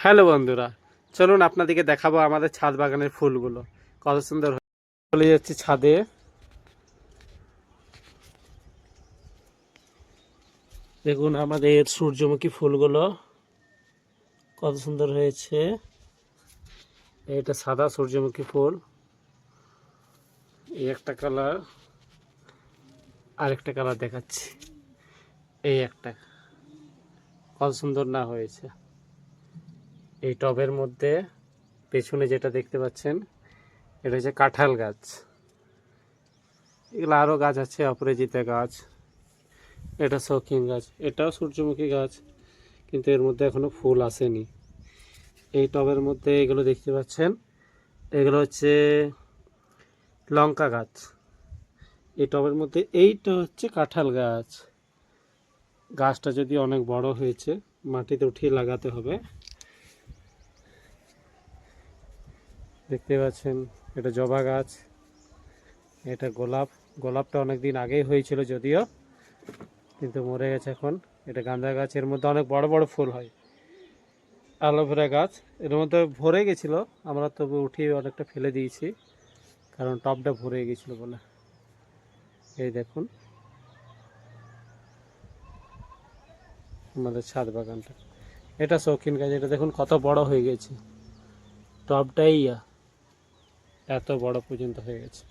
Hello বন্ধুরা, চলুন আপনাদেরকে দেখাবো আমাদের ছাদ বাগানের ফুলগুলো কত সুন্দর চলে যাচ্ছে ছাদে। দেখুন আমাদের সূর্যমুখী ফুলগুলো কত সুন্দর হয়েছে। এটা সাদা সূর্যমুখী ফুল, এই একটা কালার, আরেকটা কালার দেখাচ্ছি। এই একটা কত সুন্দর না হয়েছে। এই টবের মধ্যে পেছনে যেটা দেখতে পাচ্ছেন এটা হচ্ছে কাঁঠাল গাছ। এগুলো আরও গাছ আছে, অপরাজিতা গাছ, এটা শৌখিন গাছ, এটাও সূর্যমুখী গাছ, কিন্তু এর মধ্যে এখনো ফুল আসেনি। এই টবের মধ্যে এগুলো দেখতে পাচ্ছেন, এগুলো হচ্ছে লঙ্কা গাছ। এই টবের মধ্যে এইটা হচ্ছে কাঁঠাল গাছ। গাছটা যদি অনেক বড় হয়েছে, মাটিতে উঠিয়ে লাগাতে হবে। দেখতে পাচ্ছেন এটা জবা গাছ, এটা গোলাপ। গোলাপটা অনেক দিন আগেই হয়েছিল যদিও, কিন্তু মরে গেছে এখন। এটা গাঁদা গাছ, এর মধ্যে অনেক বড় বড় ফুল হয়। অ্যালোভেরা গাছ, এর মধ্যে ভরে গেছিল, আমরা তবু উঠিয়ে অনেকটা ফেলে দিয়েছি কারণ টবটা ভরে গেছিলো বলে। এই দেখুন আমাদের ছাদ বাগানটা, এটা শৌখিন গাছ। এটা দেখুন কত বড় হয়ে গেছে, টবটাই এত বড় পর্যন্ত হয়ে গেছে।